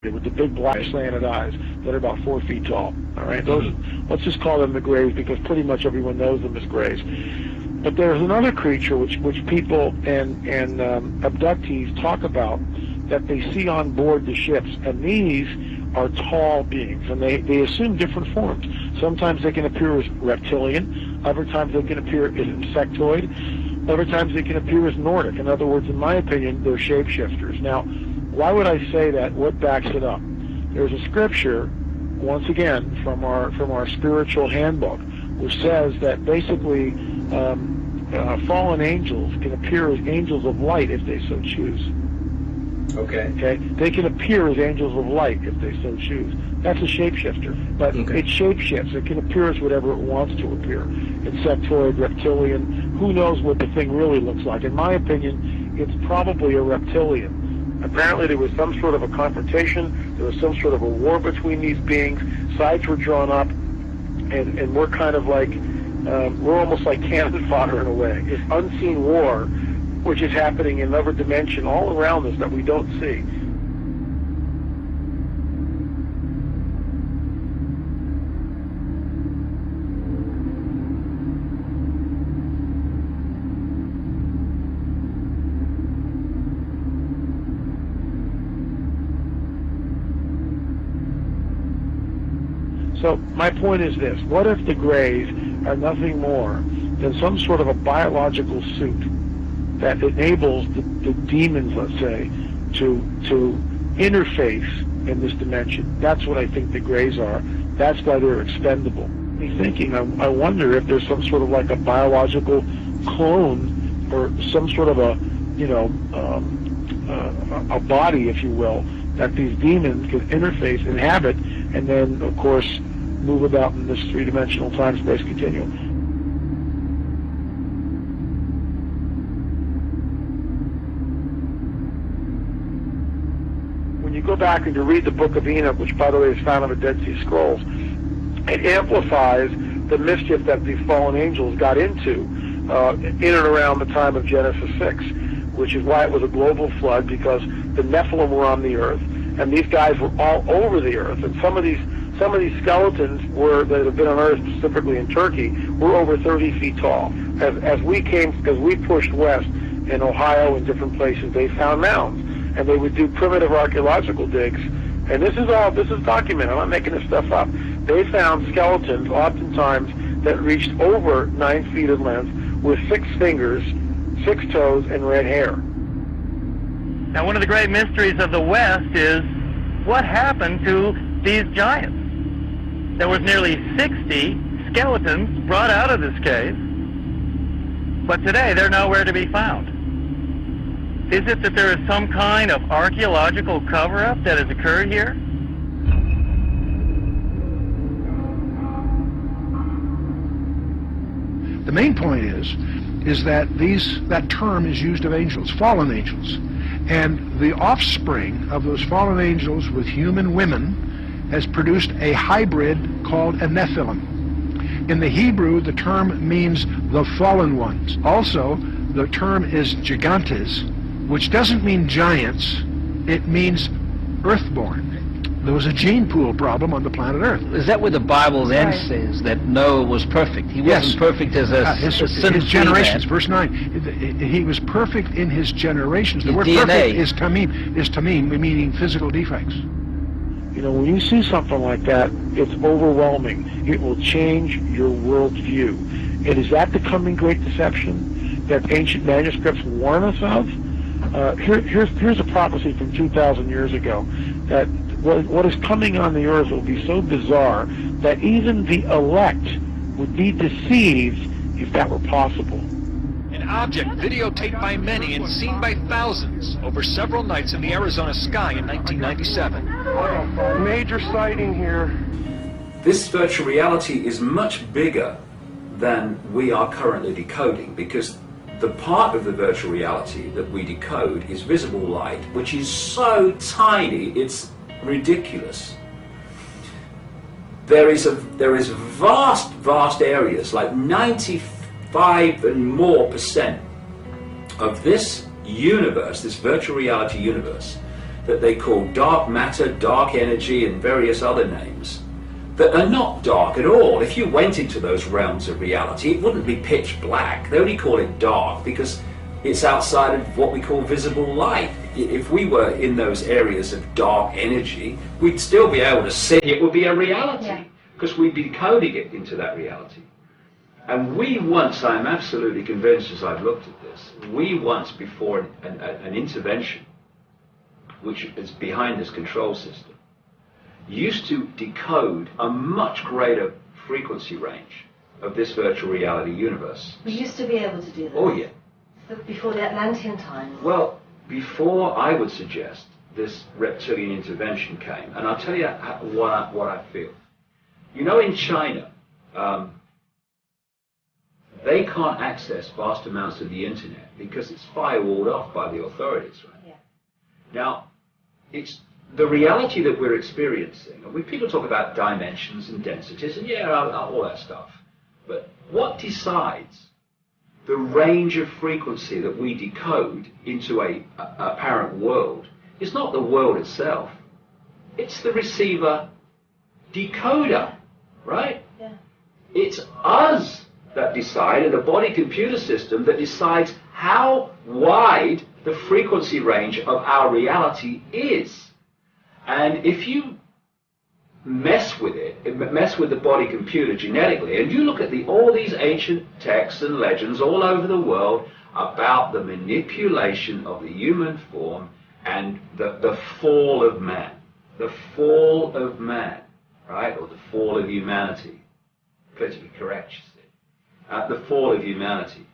with the big black slanted eyes that are about 4 feet tall. All right, those, let's just call them the Greys because pretty much everyone knows them as Greys. But there's another creature which people and abductees talk about that they see on board the ships, and these are tall beings, and they assume different forms. Sometimes they can appear as reptilian, other times they can appear as insectoid, other times they can appear as Nordic. In other words, in my opinion, they're shapeshifters. Now, why would I say that? What backs it up? There's a scripture, once again, from our spiritual handbook, which says that basically fallen angels can appear as angels of light if they so choose. Okay. They can appear as angels of light if they so choose. That's a shapeshifter, but it shapeshifts. It can appear as whatever it wants to appear. Insectoid, reptilian. Who knows what the thing really looks like? In my opinion, it's probably a reptilian. Apparently there was some sort of a confrontation, there was some sort of a war between these beings, sides were drawn up, and we're kind of like, we're almost like cannon fodder in a way. It's unseen war, which is happening in another dimension all around us that we don't see. So my point is this: what if the Greys are nothing more than some sort of a biological suit that enables the demons, let's say, to interface in this dimension? That's what I think the Greys are. That's why they're expendable. Me thinking, I wonder if there's some sort of like a biological clone or some sort of a, you know, a body, if you will, that these demons can interface, inhabit, and then, of course, move about in this three-dimensional time-space continuum. When you go back and you read the Book of Enoch, which, by the way, is found on the Dead Sea Scrolls, it amplifies the mischief that these fallen angels got into in and around the time of Genesis 6, which is why it was a global flood, because the Nephilim were on the earth, and these guys were all over the earth, and some of these skeletons that have been unearthed, specifically in Turkey, were over 30 feet tall. As we pushed west in Ohio and different places, they found mounds, and they would do primitive archaeological digs. And this is documented. I'm not making this stuff up. They found skeletons, oftentimes, that reached over 9 feet in length, with 6 fingers, 6 toes, and red hair. Now, one of the great mysteries of the West is what happened to these giants. There was nearly 60 skeletons brought out of this cave, but today they're nowhere to be found. Is it that there is some kind of archaeological cover-up that has occurred here? The main point is that that term is used of angels, fallen angels, and the offspring of those fallen angels with human women has produced a hybrid called a Nephilim. In the Hebrew, the term means the fallen ones. Also, the term is gigantes, which doesn't mean giants, it means earthborn. There was a gene pool problem on the planet Earth. Is that where the Bible then says that Noah was perfect? He wasn't perfect as his generations. Verse 9, he was perfect in his generations. The word DNA. Perfect is tamim, meaning physical defects. You know, when you see something like that, it's overwhelming. It will change your worldview. And is that the coming great deception that ancient manuscripts warn us of? Here's a prophecy from 2,000 years ago, that what is coming on the earth will be so bizarre that even the elect would be deceived if that were possible. An object videotaped by many and seen by thousands over several nights in the Arizona sky in 1997. Major sighting here. This virtual reality is much bigger than we are currently decoding, because the part of the virtual reality that we decode is visible light, which is so tiny it's ridiculous. There is vast areas, like 95 and more% of this universe, this virtual reality universe, that they call dark matter, dark energy, and various other names that are not dark at all. If you went into those realms of reality, it wouldn't be pitch black. They only call it dark because it's outside of what we call visible light. If we were in those areas of dark energy, we'd still be able to see it. It would be a reality because we'd be decoding it into that reality. And we once, I'm absolutely convinced as I've looked at this, we once before an intervention, which is behind this control system, used to decode a much greater frequency range of this virtual reality universe. We used to be able to do that. Oh yeah. But before the Atlantean times. Well, before I would suggest this reptilian intervention came, and I'll tell you what I feel. You know, in China, they can't access vast amounts of the internet because it's firewalled off by the authorities, right? Yeah. Now, it's the reality that we're experiencing, and people talk about dimensions and densities, and all that stuff. But what decides the range of frequency that we decode into a apparent world is not the world itself. It's the receiver decoder, right? Yeah. It's us that decide, and the body computer system that decides how wide the frequency range of our reality is. And if you mess with it, mess with the body computer genetically, and you look at all these ancient texts and legends all over the world about the manipulation of the human form and the fall of man. The fall of man, right? Or the fall of humanity. Politically correct, you see. The fall of humanity.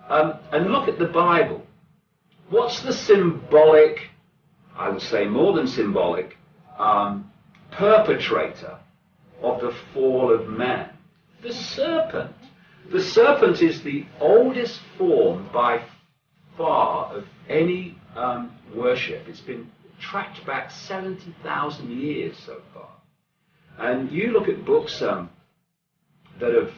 And look at the Bible. What's the symbolic, I would say more than symbolic, perpetrator of the fall of man? The serpent. The serpent is the oldest form by far of any worship. It's been tracked back 70,000 years so far. And you look at books that have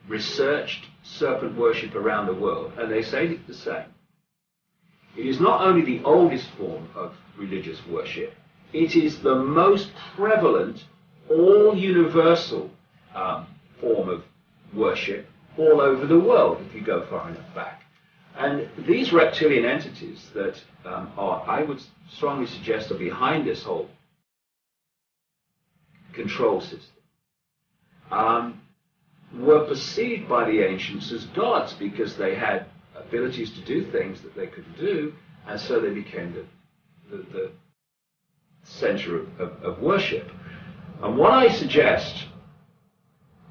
researched serpent worship around the world, and they say the same. It is not only the oldest form of religious worship, it is the most prevalent, all-universal form of worship all over the world, if you go far enough back. And these reptilian entities that I would strongly suggest, are behind this whole control system, were perceived by the ancients as gods because they had abilities to do things that they couldn't do, and so they became the center of worship. And what I suggest,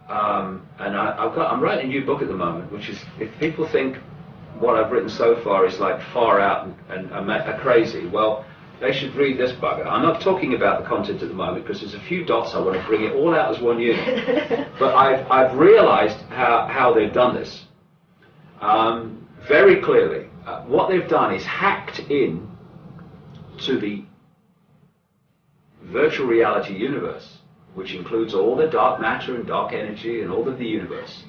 and I'm writing a new book at the moment, which is, if people think what I've written so far is like far out and are crazy, well, they should read this bugger. I'm not talking about the content at the moment because there's a few dots I want to bring it all out as one unit. But I've realized how they've done this very clearly. What they've done is hacked in to the virtual reality universe, which includes all the dark matter and dark energy and all of the universe.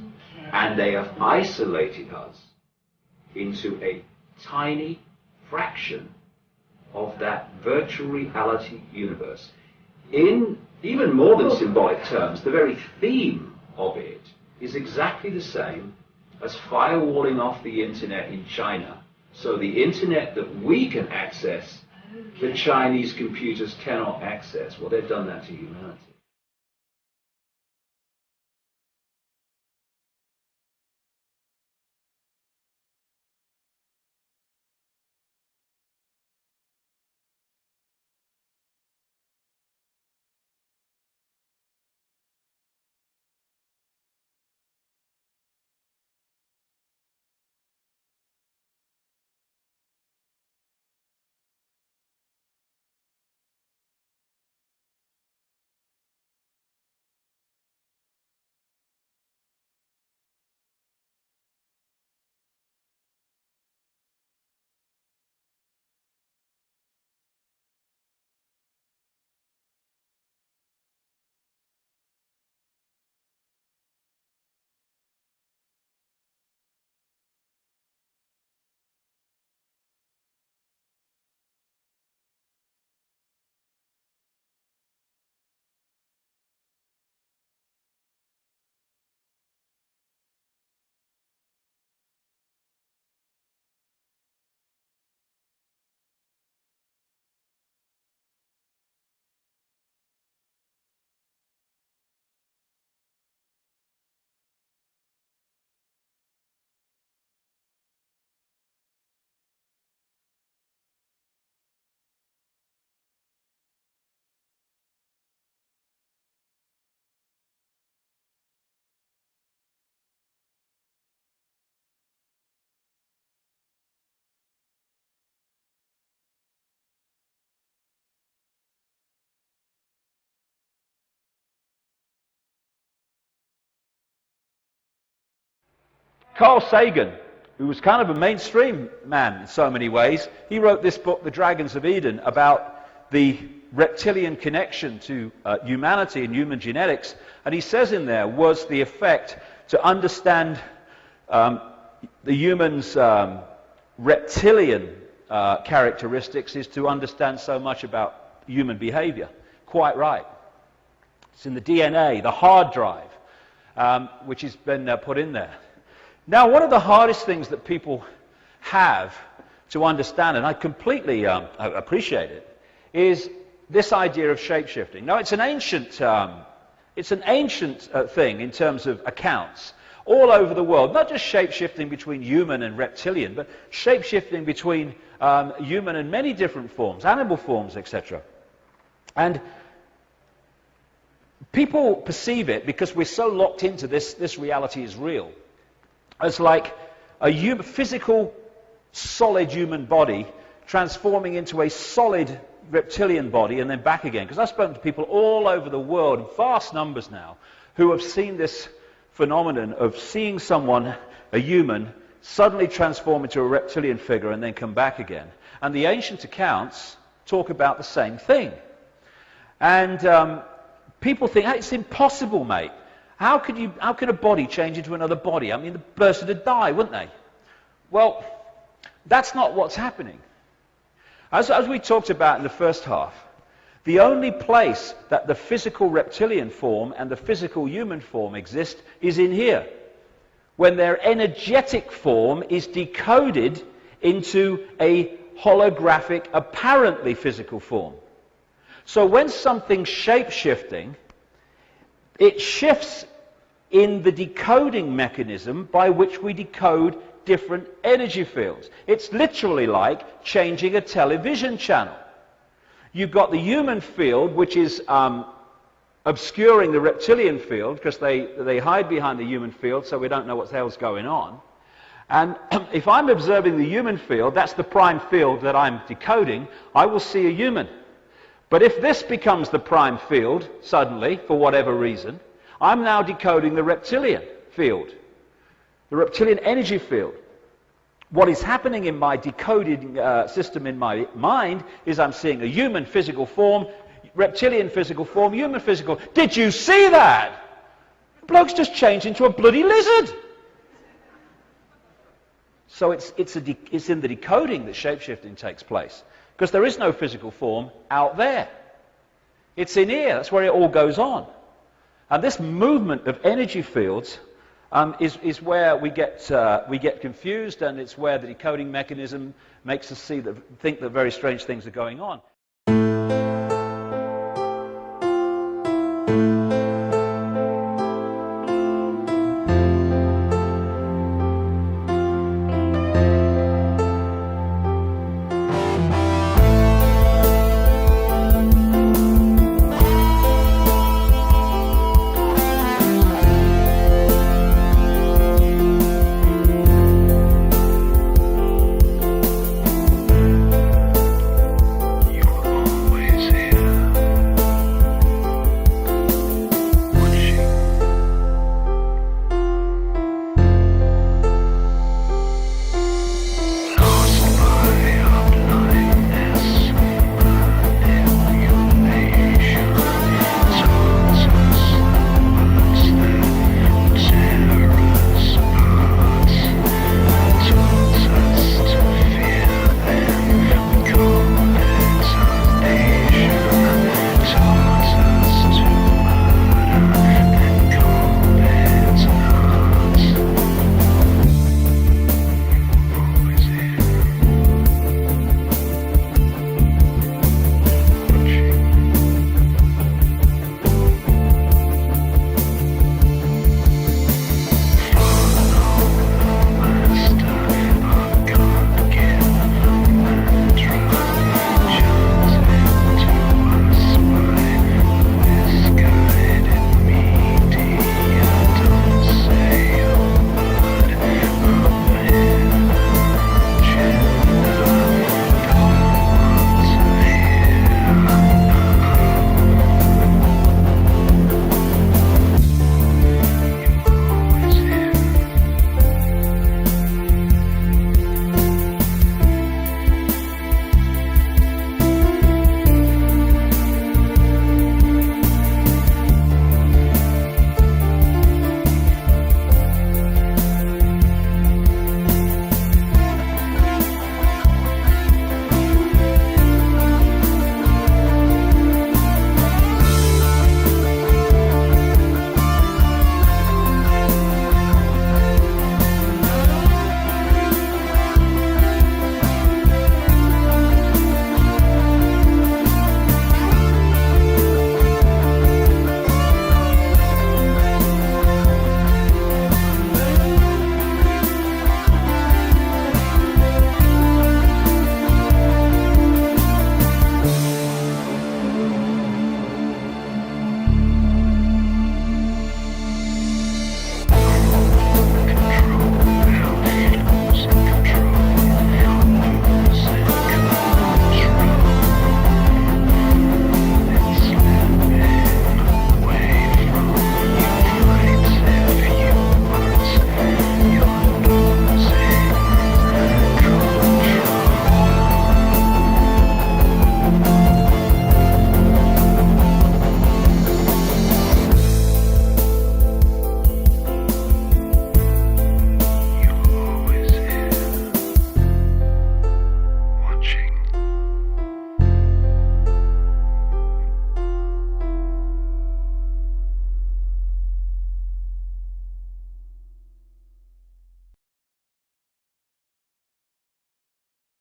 And they have isolated us into a tiny fraction of that virtual reality universe. In even more than symbolic terms, the very theme of it is exactly the same as firewalling off the internet in China. So the internet that we can access, the Chinese computers cannot access. Well, they've done that to humanity. Carl Sagan, who was kind of a mainstream man in so many ways, he wrote this book, The Dragons of Eden, about the reptilian connection to humanity and human genetics. And he says in there, was the effect to understand the human's reptilian characteristics is to understand so much about human behavior. Quite right. It's in the DNA, the hard drive, which has been put in there. Now, one of the hardest things that people have to understand, and I completely appreciate it, is this idea of shape-shifting. Now, it's an ancient thing in terms of accounts all over the world, not just shape-shifting between human and reptilian, but shape-shifting between human and many different forms, animal forms, etc. And people perceive it, because we're so locked into this reality is real, as like a physical, solid human body transforming into a solid reptilian body and then back again. Because I've spoken to people all over the world, in vast numbers now, who have seen this phenomenon of seeing someone, a human, suddenly transform into a reptilian figure and then come back again. And the ancient accounts talk about the same thing. And people think, hey, it's impossible, mate. How can a body change into another body? I mean, the person would die, wouldn't they? Well, that's not what's happening. As we talked about in the first half, the only place that the physical reptilian form and the physical human form exist is in here, when their energetic form is decoded into a holographic, apparently physical form. So when something's shape-shifting, it shifts in the decoding mechanism by which we decode different energy fields. It's literally like changing a television channel. You've got the human field, which is obscuring the reptilian field, because they hide behind the human field, so we don't know what the hell's going on. And if I'm observing the human field, that's the prime field that I'm decoding, I will see a human. But if this becomes the prime field, suddenly, for whatever reason, I'm now decoding the reptilian field, the reptilian energy field. What is happening in my decoding system in my mind is I'm seeing a human physical form, reptilian physical form, human physical. Did you see that? The bloke's just changed into a bloody lizard. So it's in the decoding that shapeshifting takes place, because there is no physical form out there. It's in here. That's where it all goes on. And this movement of energy fields is where we get confused, and it's where the decoding mechanism makes us think that very strange things are going on.